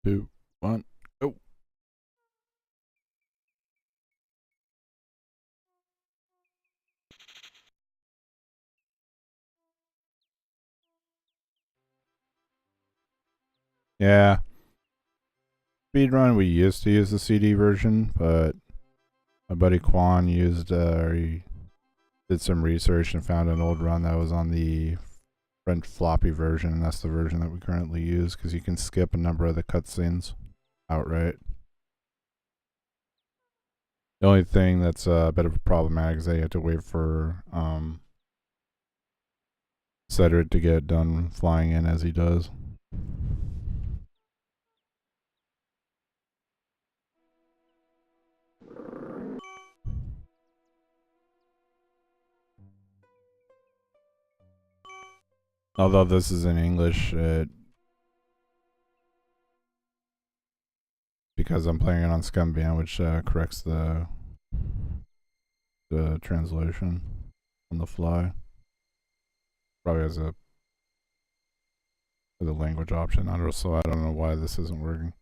2, 1, go. Yeah. Speedrun, we used to use the CD version, but my buddy Quan he did some research and found an old run that was on the front floppy version, and that's the version that we currently use because you can skip a number of the cutscenes outright. The only thing that's a bit of a problematic is that you have to wait for Cedric to get done flying in as he does. Although this is in English, because I'm playing it on Scumbian, which corrects the translation on the fly. Probably has a language option. I don't know why this isn't working.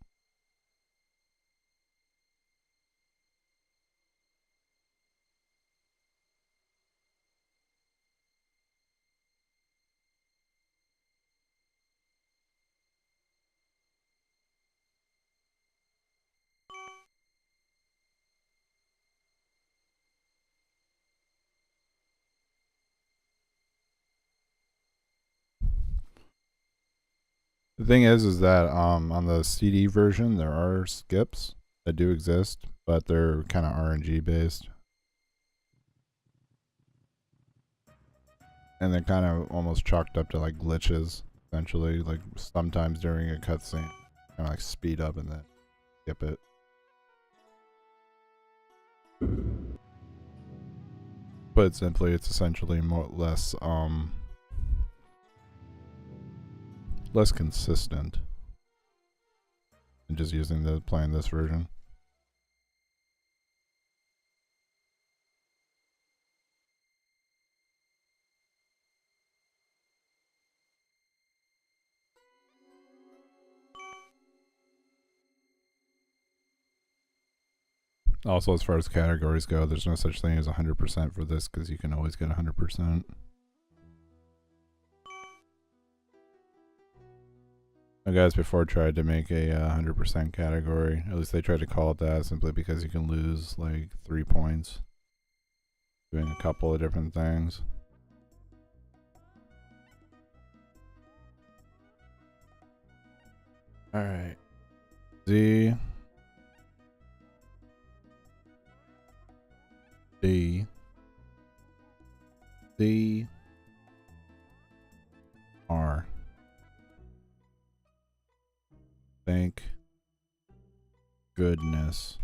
The thing is that on the CD version there are skips that do exist, but they're kind of RNG based, and they're kind of almost chalked up to like glitches. Essentially, like sometimes during a cutscene, kind of like speed up and then skip it. Put simply, it's essentially less consistent than just playing this version. Also, as far as categories go, there's no such thing as 100% for this because you can always get 100%. The guys before tried to make a 100% category. At least they tried to call it that simply because you can lose like 3 points doing a couple of different things. Alright. Z. D. C. R. Thank goodness.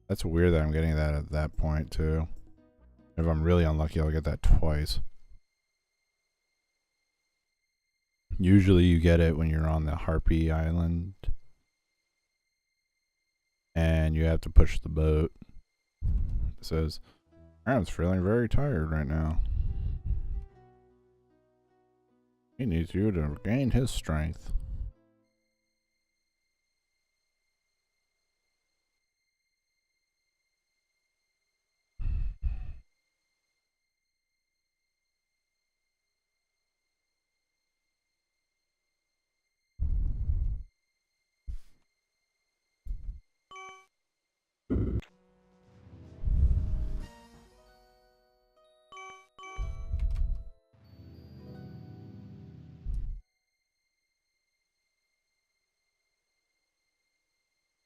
That's weird that I'm getting that at that point too. If I'm really unlucky, I'll get that twice. Usually you get it when you're on the Harpy Island and you have to push the boat. It says, Aaron's feeling very tired right now. He needs you to regain his strength.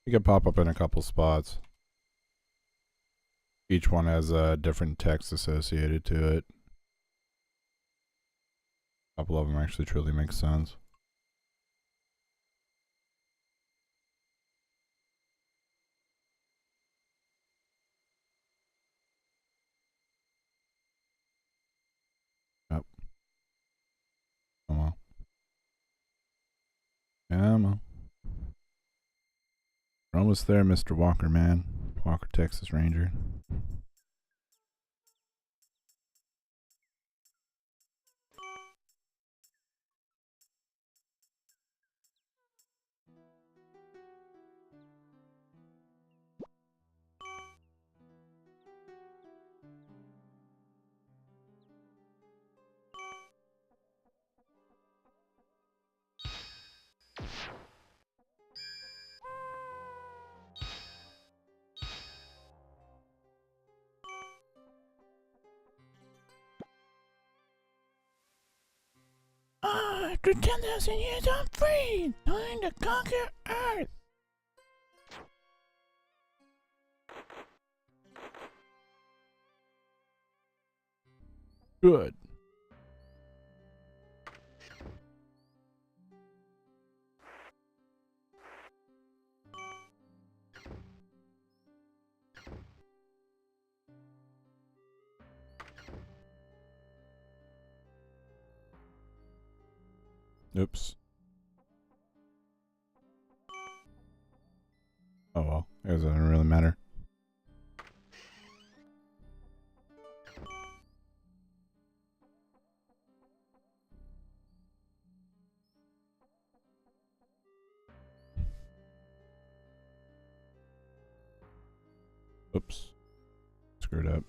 You can pop up in a couple spots. Each one has a different text associated to it. A couple of them actually truly make sense. Yep. Come on. Come on. We're almost there, Mr. Walker, man. Walker, Texas Ranger. After 10,000 years, I'm free! Time to conquer Earth! Good. Oops. Oh well, I guess it doesn't really matter. Oops. Screwed up.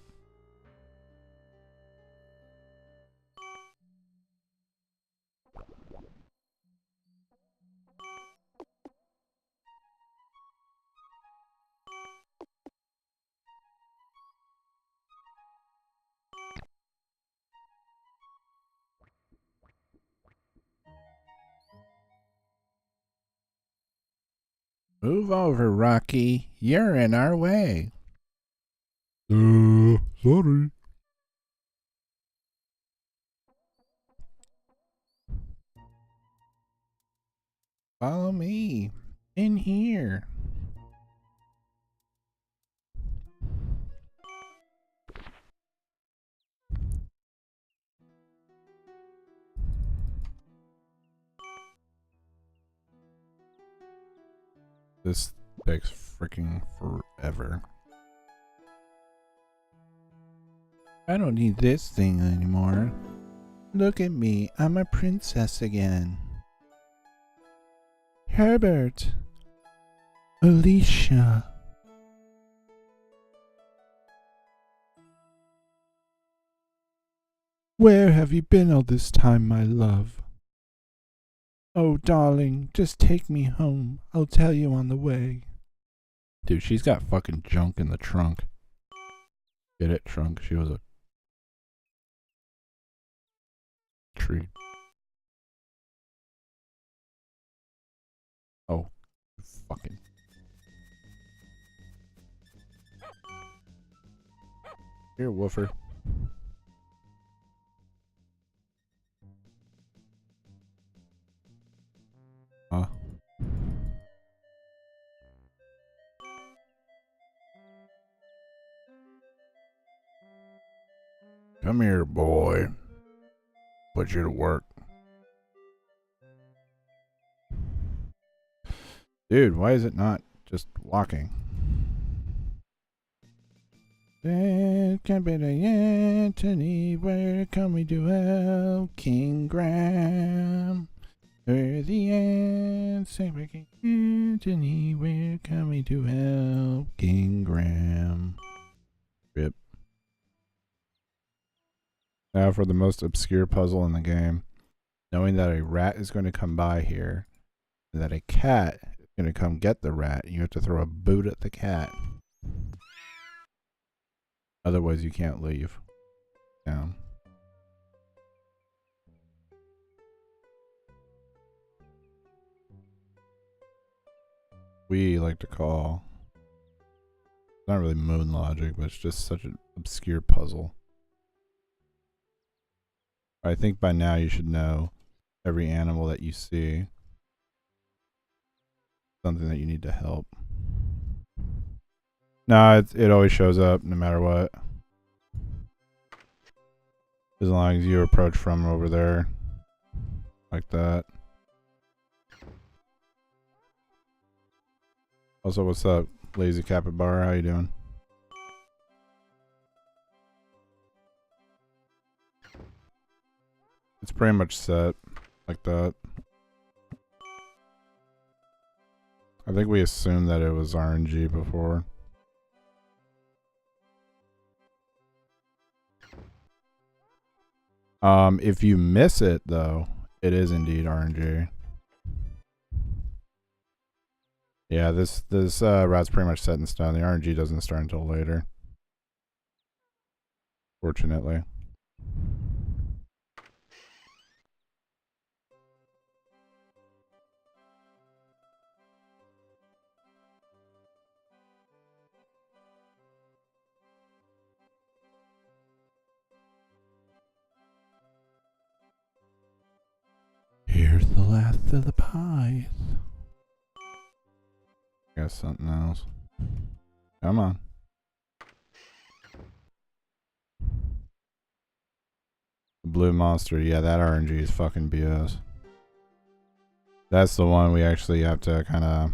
Move over, Rocky. You're in our way. Sorry. Follow me. In here. This takes freaking forever. I don't need this thing anymore. Look at me, I'm a princess again. Herbert. Alicia. Where have you been all this time, my love? Oh, darling, just take me home. I'll tell you on the way. Dude, she's got fucking junk in the trunk. Get it, trunk? She was a tree. Oh, fucking. Here, woofer. Huh? Come here, boy. Put you to work. Dude, why is it not just walking? Can't be the Anthony, where can we do help? King Graham. We're the answer, King Anthony, where can we do help? King Graham. Rip. Now for the most obscure puzzle in the game. Knowing that a rat is going to come by here, and that a cat is going to come get the rat, you have to throw a boot at the cat. Otherwise you can't leave. Down. We like to call, it's not really moon logic, but it's just such an obscure puzzle. I think by now you should know every animal that you see, something that you need to help. No, it always shows up no matter what. As long as you approach from over there. Like that. Also, what's up, Lazy Capybara? How you doing? It's pretty much set like that. I think we assumed that it was RNG before. If you miss it though, it is indeed RNG. Yeah, this route's pretty much set in stone. The RNG doesn't start until later. Fortunately. Wrath of the Pyth. Got something else. Come on. The blue monster, yeah, that RNG is fucking BS. That's the one we actually have to kind of...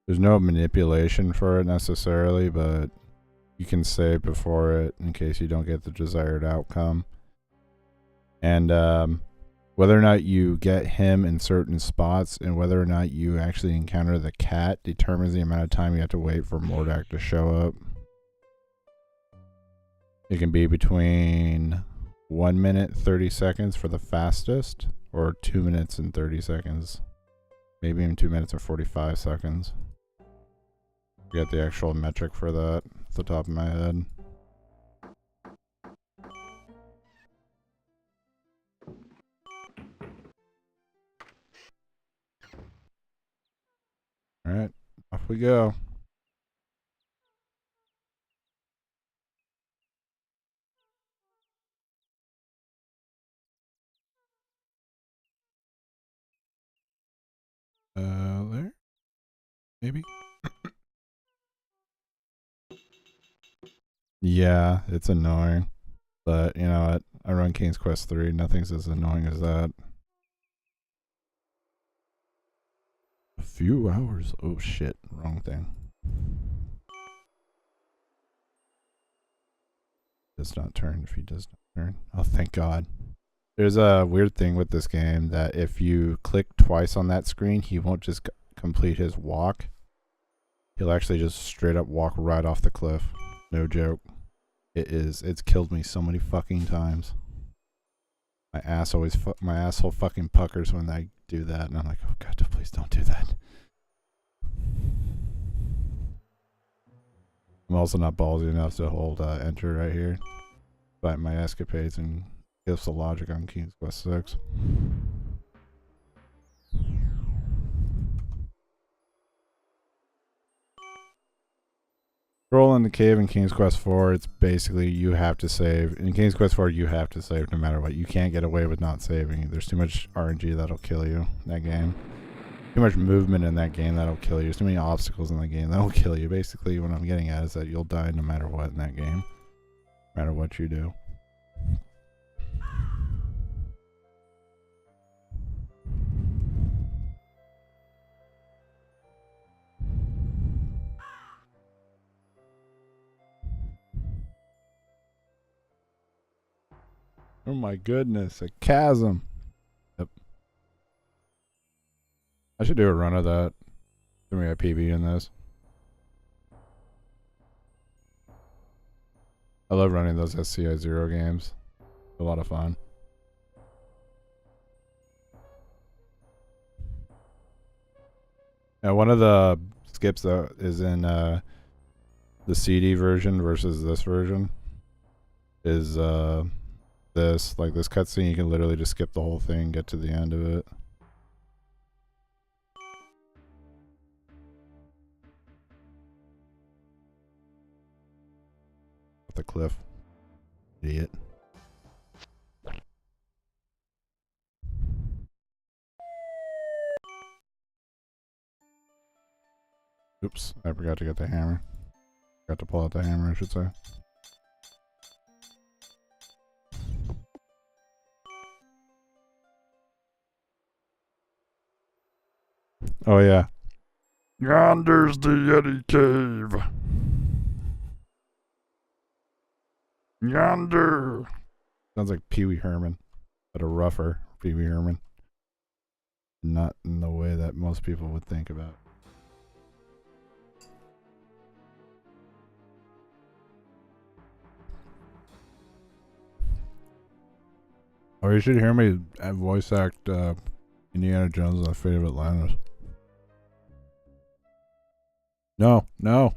There's no manipulation for it necessarily, but you can save before it in case you don't get the desired outcome. And whether or not you get him in certain spots and whether or not you actually encounter the cat determines the amount of time you have to wait for Mordak to show up. It can be between 1 minute 30 seconds for the fastest, or 2 minutes and 30 seconds. Maybe even 2 minutes and 45 seconds. I got the actual metric for that off the top of my head. Alright, off we go. There? Maybe? Yeah, it's annoying. But, you know what? I run King's Quest 3. Nothing's as annoying as that. A few hours. Oh shit. Wrong thing. Does not turn if he does not turn. Oh, thank God. There's a weird thing with this game that if you click twice on that screen, he won't just complete his walk. He'll actually just straight up walk right off the cliff. No joke. It's killed me so many fucking times. My asshole fucking puckers when I do that, and I'm like, oh God, please don't do that. I'm also not ballsy enough to hold enter right here. But my escapades and gifts of logic on King's Quest 6. Roll in the cave in King's Quest 4, it's basically you have to save. In King's Quest 4, you have to save no matter what. You can't get away with not saving. There's too much RNG that'll kill you in that game. Too much movement in that game that'll kill you. There's too many obstacles in the game that'll kill you. Basically, what I'm getting at is that you'll die no matter what in that game. No matter what you do. Oh my goodness, a chasm. Yep. I should do a run of that. Then we got PB in this. I love running those SCI 0 games. A lot of fun. Now, one of the skips that is in the CD version versus this version is this cutscene. You can literally just skip the whole thing, get to the end of it. At the cliff. Idiot. Oops, I forgot to get the hammer. Forgot to pull out the hammer, I should say. Oh yeah. Yonder's the Yeti Cave. Yonder. Sounds like Pee Wee Herman, but a rougher Pee Wee Herman. Not in the way that most people would think about. Or you should hear me voice act Indiana Jones on the Fate of Atlantis. No, no.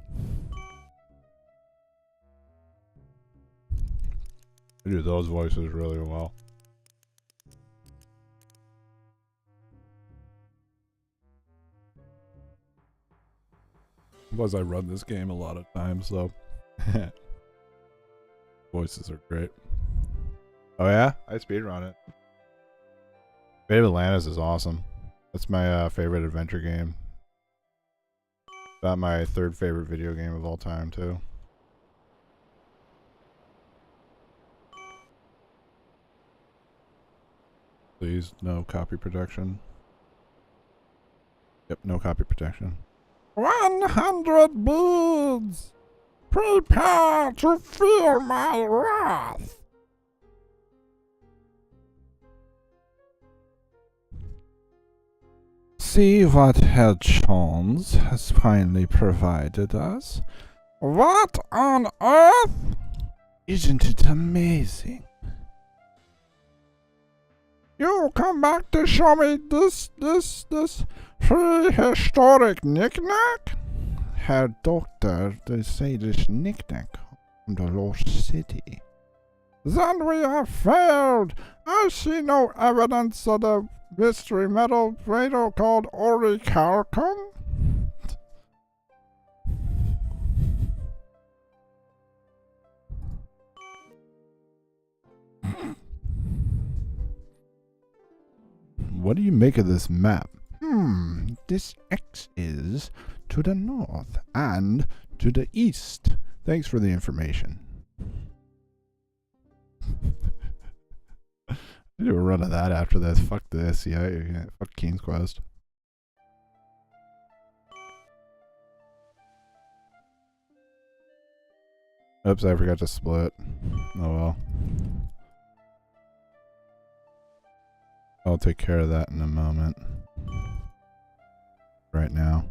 I do those voices really well. Plus, I run this game a lot of times, so voices are great. Oh yeah, I speedrun it. Fate of Atlantis is awesome. That's my favorite adventure game. About my third favorite video game of all time, too. Please, no copy protection. Yep, no copy protection. 100 beads! Prepare to feel my wrath! See what Herr Jones has finally provided us. What on earth? Isn't it amazing? You come back to show me this prehistoric knick-knack? Herr Doctor, they say this knick-knack from the lost city. Then we have failed. I see no evidence of the mystery metal radar called orichalcum. What do you make of this map? This X is to the north and to the east. Thanks for the information. I do a run of that after this. Fuck this. Yeah, fuck King's Quest. Oops, I forgot to split. Oh well. I'll take care of that in a moment. Right now.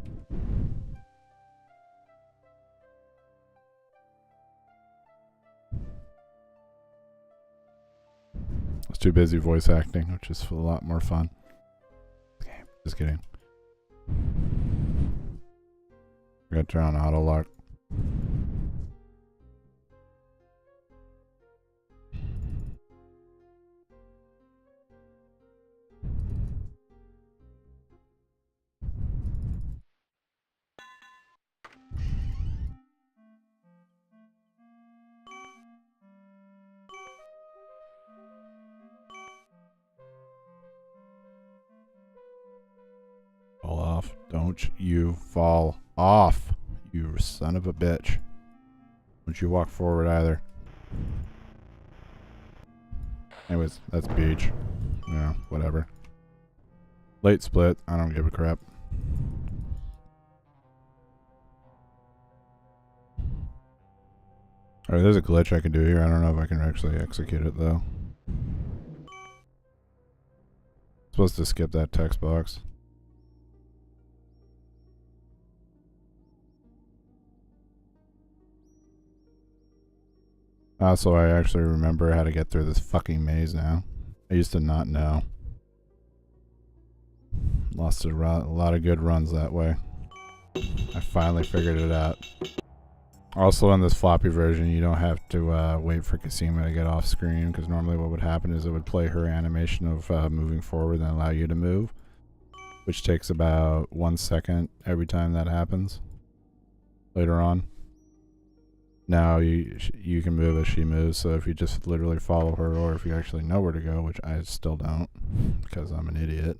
I was too busy voice acting, which is a lot more fun. Okay, just kidding. I got to turn on auto lock. Fall off. Don't you fall off, you son of a bitch. Don't you walk forward either. Anyways, that's beach. Yeah, whatever. Late split. I don't give a crap. Alright, there's a glitch I can do here. I don't know if I can actually execute it though. Supposed to skip that text box. Also, I actually remember how to get through this fucking maze now. I used to not know. Lost a lot of good runs that way. I finally figured it out. Also, in this floppy version, you don't have to wait for Cosima to get off screen, because normally what would happen is it would play her animation of moving forward and allow you to move, which takes about 1 second every time that happens later on. Now you can move as she moves, so if you just literally follow her, or if you actually know where to go, which I still don't, because I'm an idiot.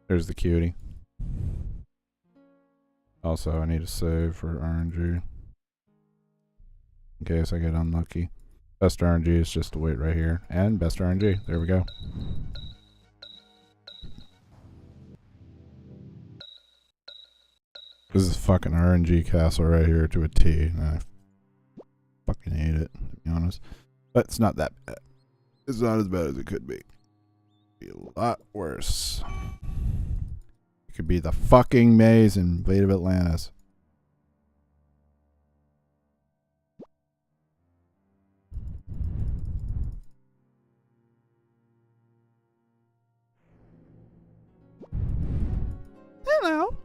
There's the cutie. Also, I need to save for RNG. In case I get unlucky. Best RNG is just to wait right here. And best RNG. There we go. This is fucking RNG castle right here to a T. I fucking hate it, to be honest. But it's not that bad. It's not as bad as it could be. It'd be a lot worse. It could be the fucking maze in Fate of Atlantis. Hello.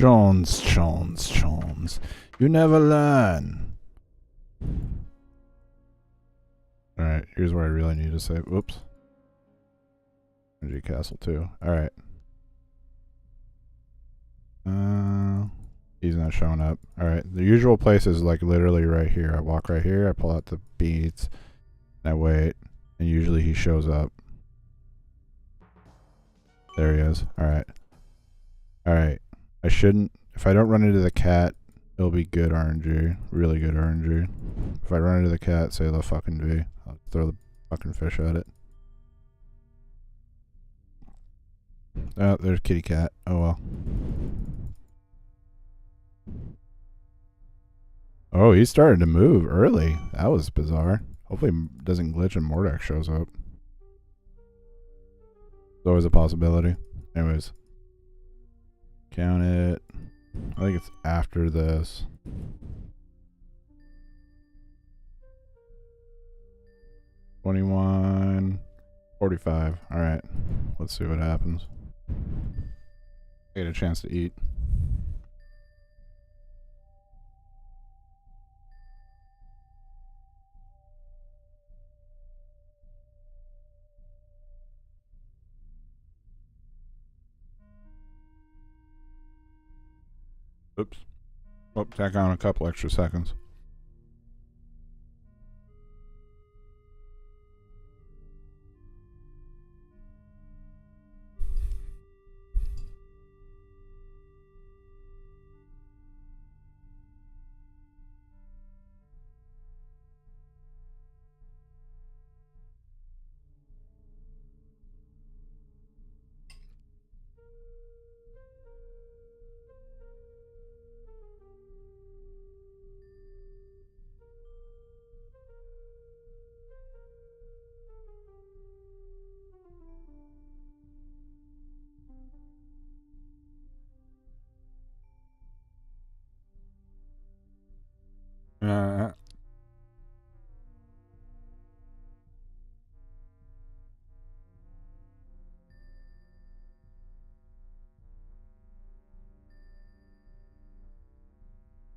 Jones. You never learn. Alright, here's where I really need to save. Whoops. Energy Castle too. Alright. He's not showing up. Alright, the usual place is like literally right here. I walk right here, I pull out the beads, and I wait, and usually he shows up. There he is. Alright. Alright. I shouldn't, if I don't run into the cat, it'll be good RNG. Really good RNG. If I run into the cat, say the fucking V. I'll throw the fucking fish at it. Oh, there's kitty cat. Oh well. Oh, he's starting to move early. That was bizarre. Hopefully it doesn't glitch and Mordax shows up. It's always a possibility. Anyways. Count it. I think it's after this. 21:45. Alright. Let's see what happens. Get a chance to eat. Oops. Oh, tack on a couple extra seconds.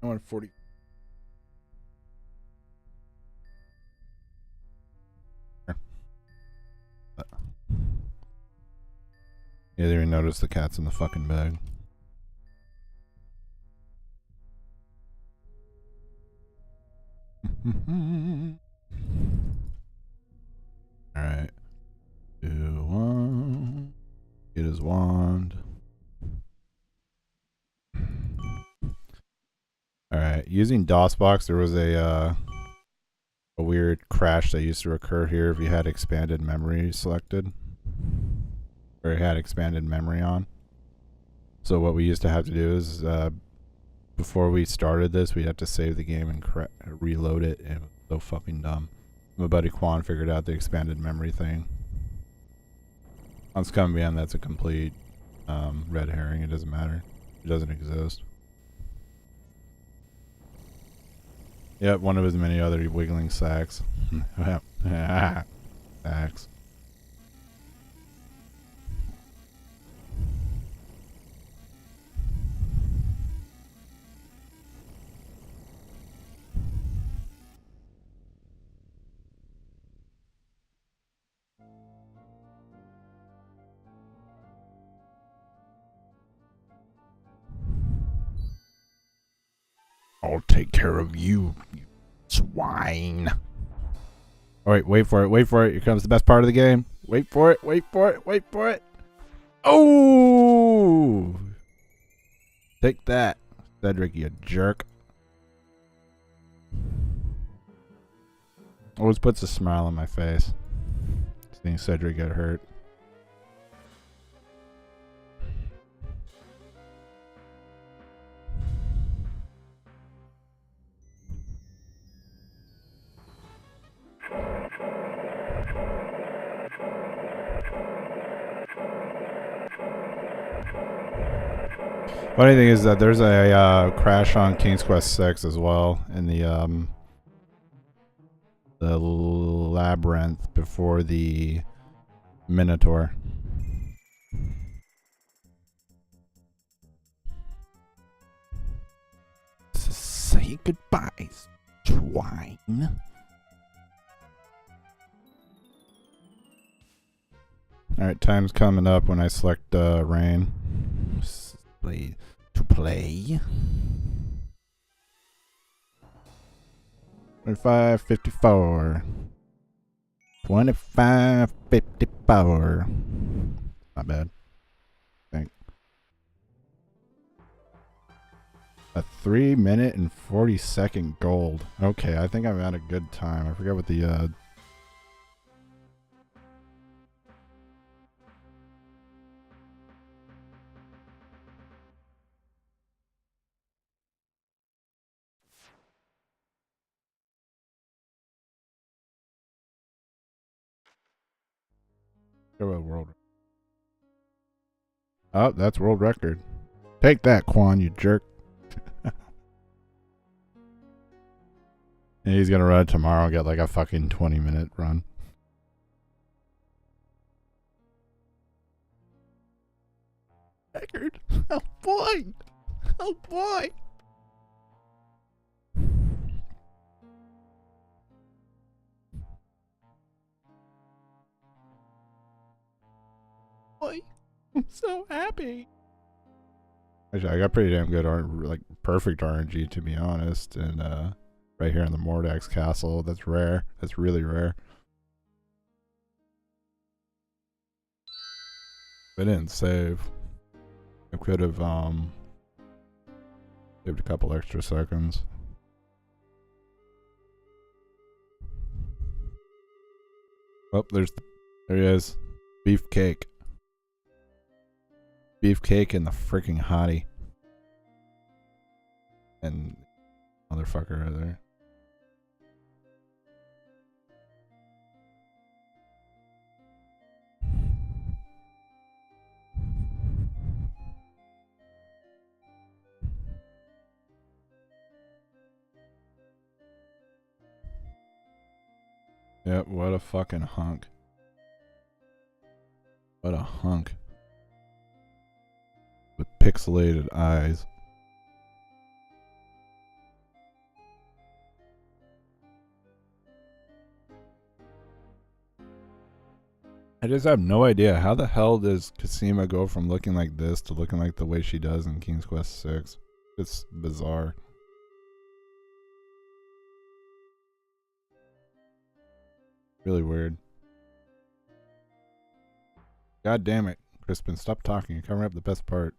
I want 40. You didn't even notice the cat's in the fucking bag. Alright. 2, 1. Get his wand. Alright. Using DOSBox, there was a weird crash that used to occur here if you had expanded memory selected. Or you had expanded memory on. So what we used to have to do is, before we started this, we'd have to save the game and reload it. It was so fucking dumb. My buddy Quan figured out the expanded memory thing. On Scumbian, that's a complete red herring. It doesn't matter. It doesn't exist. Yep, one of his many other wiggling sacks. Sacks. I'll take care of you, you swine. Alright, wait for it, wait for it. Here comes the best part of the game. Wait for it, wait for it, wait for it. Oh! Take that, Cedric, you jerk. Always puts a smile on my face seeing Cedric get hurt. Funny thing is that there's a crash on King's Quest 6 as well in the labyrinth before the Minotaur. Say goodbye, swine. Alright, time's coming up when I select rain. Play to play. 25:54. 25:54. Not bad. I think. A 3-minute and 40-second gold. Okay, I think I'm at a good time. I forget what the world. Oh, that's world record. Take that, Quan, you jerk. And he's gonna run it tomorrow and get like a fucking 20-minute run. Record. Oh boy. Oh boy. Boy, I'm so happy. Actually, I got pretty damn good, like perfect RNG to be honest, and right here in the Mordax Castle. That's rare. That's really rare. I didn't save. I could have saved a couple extra seconds. Oh, there he is. Beefcake. Beefcake and the freaking hottie. And motherfucker right there. Yep, what a fucking hunk. What a hunk. With pixelated eyes. I just have no idea. How the hell does Cosima go from looking like this to looking like the way she does in King's Quest 6? It's bizarre. Really weird. God damn it, Crispin, stop talking. You're covering up the best part.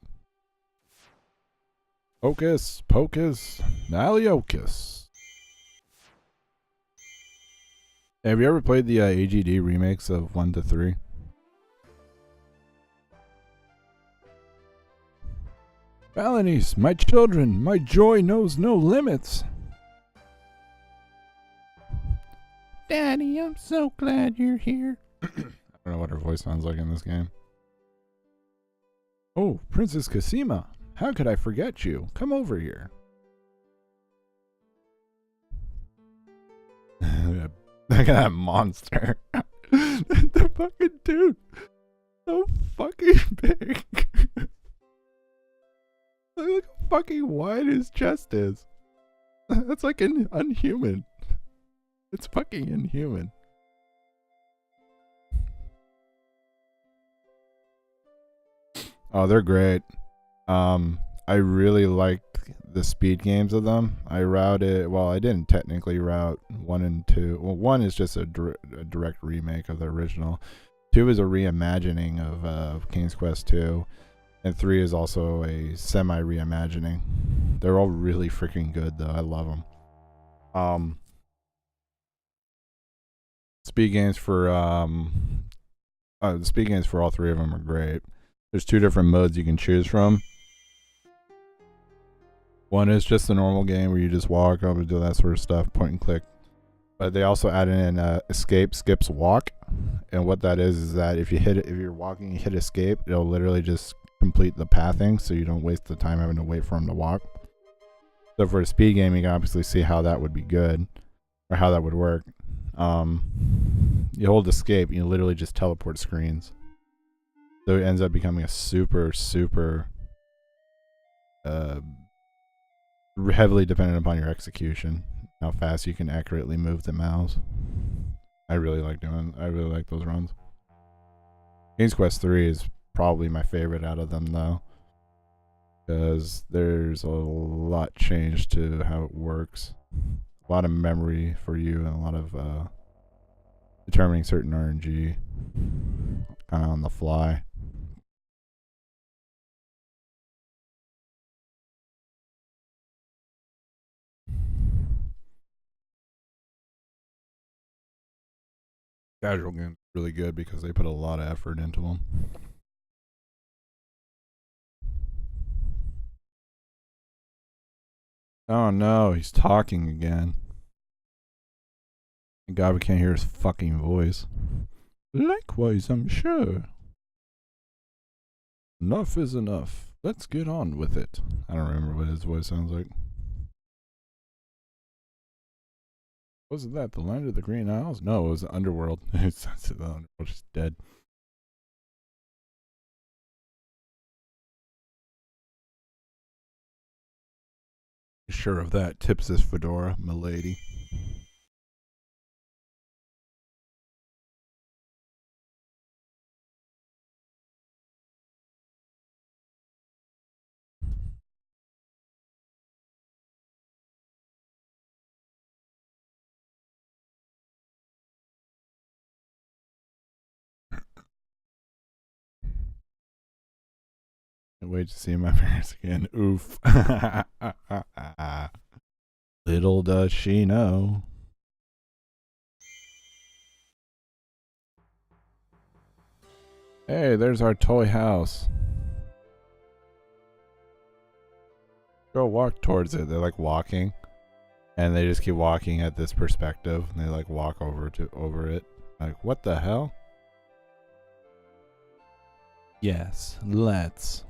Hocus Pocus Malleocus. Have you ever played the AGD remakes of 1 to 3? Valenice, my children, my joy knows no limits. Daddy, I'm so glad you're here. I don't know what her voice sounds like in this game. Oh, Princess Cosima, how could I forget you? Come over here. Look at that monster. The fucking dude. So fucking big. Look how fucking wide his chest is. That's like unhuman. It's fucking inhuman. Oh, they're great. I really liked the speed games of them. I routed, well, I didn't technically route 1 and 2. Well, 1 is just a direct remake of the original. 2 is a reimagining of King's Quest 2. And 3 is also a semi-reimagining. They're all really freaking good, though. I love them. Speed games for the speed games for all 3 of them are great. There's 2 different modes you can choose from. One is just the normal game where you just walk up and do that sort of stuff, point and click. But they also added in escape skips walk, and what that is that if you're walking, you hit escape, it'll literally just complete the pathing, so you don't waste the time having to wait for them to walk. So for a speed game, you can obviously see how that would be good, or how that would work. You hold escape, and you literally just teleport screens. So it ends up becoming a super heavily dependent upon your execution, how fast you can accurately move the mouse. I really like those runs. King's Quest 3 is probably my favorite out of them though, because there's a lot changed to how it works. A lot of memory for you and a lot of determining certain RNG kind of on the fly. Casual games are really good because they put a lot of effort into them. Oh no, he's talking again. Thank God we can't hear his fucking voice. Likewise, I'm sure. Enough is enough. Let's get on with it. I don't remember what his voice sounds like. Wasn't that the Land of the Green Isles? No, it was the Underworld. It's the Underworld is dead. Sure of that. Tips this fedora, milady. Can't wait to see my parents again. Oof. Little does she know. Hey, there's our toy house. Go walk towards it. They're like walking, and they just keep walking at this perspective, and they like walk over it. Like, what the hell? Yes, let's.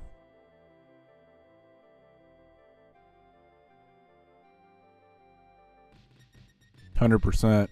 $100%.